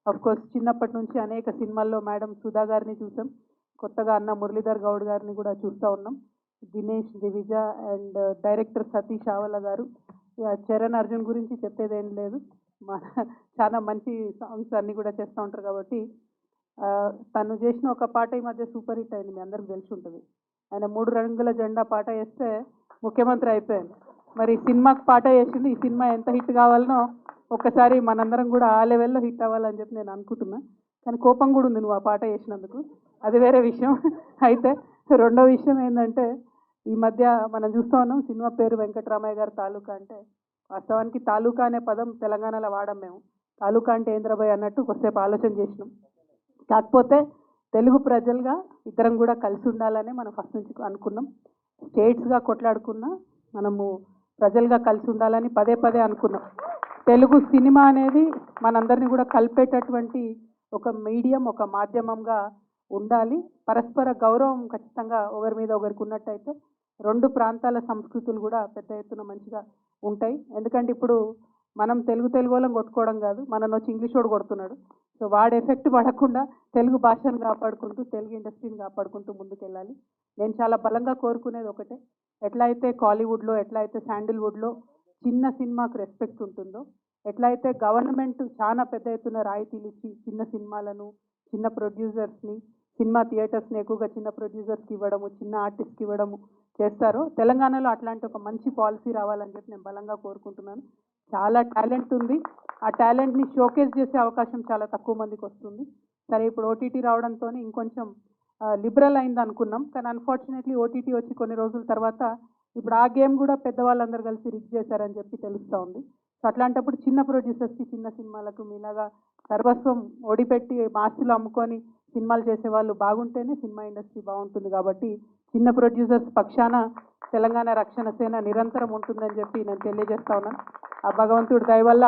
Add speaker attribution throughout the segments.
Speaker 1: Course చిన్నప్పటి నుంచి అనేక సినిమాల్లో మేడం సుధా గారిని చూసాం. కొత్తగా అన్న మురళీధర్ గౌడ్ గారిని కూడా చూస్తూ ఉన్నాం. దినేష్, దివిజ అండ్ డైరెక్టర్ సతీష్ ఆవల గారు. చరణ్ అర్జున్ గురించి చెప్పేదేం లేదు. మన చాలా మంచి సాంగ్స్ అన్నీ కూడా చేస్తూ ఉంటారు కాబట్టి తను చేసిన ఒక పాట ఈ మధ్య సూపర్ హిట్ అయింది, మీ అందరికి తెలిసి ఉంటుంది. ఆయన 3 రంగుల జెండా పాట వేస్తే ముఖ్యమంత్రి అయిపోయాను. మరి సినిమాకి పాట వేసింది, ఈ సినిమా ఎంత హిట్ కావాలనో ఒక్కసారి మనందరం కూడా ఆ లెవెల్లో హిట్ అవ్వాలని చెప్పి నేను అనుకుంటున్నా. కానీ కోపం కూడా ఉంది నువ్వు ఆ పాట వేసినందుకు, అది వేరే విషయం. అయితే రెండో విషయం ఏంటంటే, ఈ మధ్య మనం చూస్తూ ఉన్నాం సినిమా పేరు వెంకటరామయ్య గారి తాలూకా. అంటే వాస్తవానికి తాలూకా అనే పదం తెలంగాణలో వాడం మేము. తాలూకా అంటే ఏంద్రబాయ్ అన్నట్టు కొద్దిసేపు ఆలోచన చేసినాం. కాకపోతే తెలుగు ప్రజలుగా ఇద్దరం కూడా కలిసి ఉండాలని మనం ఫస్ట్ నుంచి అనుకున్నాం. స్టేట్స్గా కొట్లాడుకున్నా మనము ప్రజలుగా కలిసి ఉండాలని పదే పదే అనుకున్నాం. తెలుగు సినిమా అనేది మనందరినీ కూడా కలిపేటటువంటి ఒక మీడియం, ఒక మాధ్యమంగా ఉండాలి. పరస్పర గౌరవం ఖచ్చితంగా ఒకరి మీద ఒకరికి ఉన్నట్టయితే రెండు ప్రాంతాల సంస్కృతులు కూడా పెద్ద ఎత్తున మంచిగా ఉంటాయి. ఎందుకంటే ఇప్పుడు మనం తెలుగు వాళ్ళం కొట్టుకోవడం కాదు, మనను వచ్చి ఇంగ్లీష్ వాడు కొడుతున్నాడు. సో వాడు ఎఫెక్ట్ పడకుండా తెలుగు భాషను కాపాడుకుంటూ, తెలుగు ఇండస్ట్రీని కాపాడుకుంటూ ముందుకెళ్ళాలి. నేను చాలా బలంగా కోరుకునేది ఒకటే, ఎట్లా అయితే కాలీవుడ్లో, ఎట్లా అయితే శాండిల్వుడ్లో చిన్న సినిమాకు రెస్పెక్ట్ ఉంటుందో, ఎట్లయితే గవర్నమెంట్ చాలా పెద్ద ఎత్తున రాయితీలు ఇచ్చి చిన్న సినిమాలను, చిన్న ప్రొడ్యూసర్స్ని, సినిమా థియేటర్స్ని ఎక్కువగా చిన్న ప్రొడ్యూసర్స్కి ఇవ్వడము, చిన్న ఆర్టిస్ట్కి ఇవ్వడము చేస్తారో, తెలంగాణలో అట్లాంటి ఒక మంచి పాలసీ రావాలని చెప్పి నేను బలంగా కోరుకుంటున్నాను. చాలా టాలెంట్ ఉంది, ఆ టాలెంట్ని షోకేస్ చేసే అవకాశం చాలా తక్కువ మందికి వస్తుంది. సరే, ఇప్పుడు ఓటీటీ రావడంతో ఇంకొంచెం లిబరల్ అయింది అనుకున్నాం. కానీ అన్ఫార్చునేట్లీ ఓటీటీ వచ్చి కొన్ని రోజుల తర్వాత ఇప్పుడు ఆ గేమ్ కూడా పెద్దవాళ్ళందరూ కలిసి రిక్ చేశారని చెప్పి తెలుస్తూ ఉంది. సో అట్లాంటప్పుడు చిన్న ప్రొడ్యూసర్స్కి, చిన్న సినిమాలకు మీలాగా సర్వస్వం ఓడిపెట్టి ఆస్తులు అమ్ముకొని సినిమాలు చేసేవాళ్ళు బాగుంటేనే సినిమా ఇండస్ట్రీ బాగుంటుంది. కాబట్టి చిన్న ప్రొడ్యూసర్స్ పక్షాన తెలంగాణ రక్షణ సేన నిరంతరం ఉంటుందని చెప్పి నేను తెలియజేస్తా ఉన్నాను. ఆ భగవంతుడి దయ వల్ల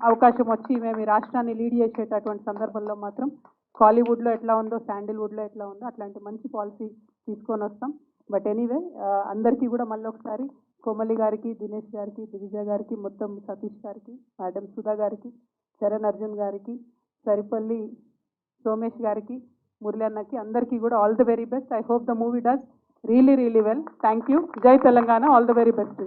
Speaker 1: అవకాశం వచ్చి మేము ఈ రాష్ట్రాన్ని లీడ్ చేసేటటువంటి సందర్భంలో మాత్రం కాలీవుడ్లో ఎట్లా ఉందో, శాండిల్వుడ్లో ఎట్లా ఉందో అట్లాంటి మంచి పాలసీ తీసుకొని వస్తాం. బట్ ఎనీవే, అందరికీ కూడా మళ్ళీ ఒకసారి కోమలి గారికి, దినేష్ గారికి, దివిజ గారికి, మొత్తం సతీష్ గారికి, మేడం సుధా గారికి, చరణ్ అర్జున్ గారికి, సరిపల్లి సోమేష్ గారికి, మురళి అన్నకి, అందరికీ కూడా all the very best. I hope the movie does really well. Thank you. జై Telangana. All the very best.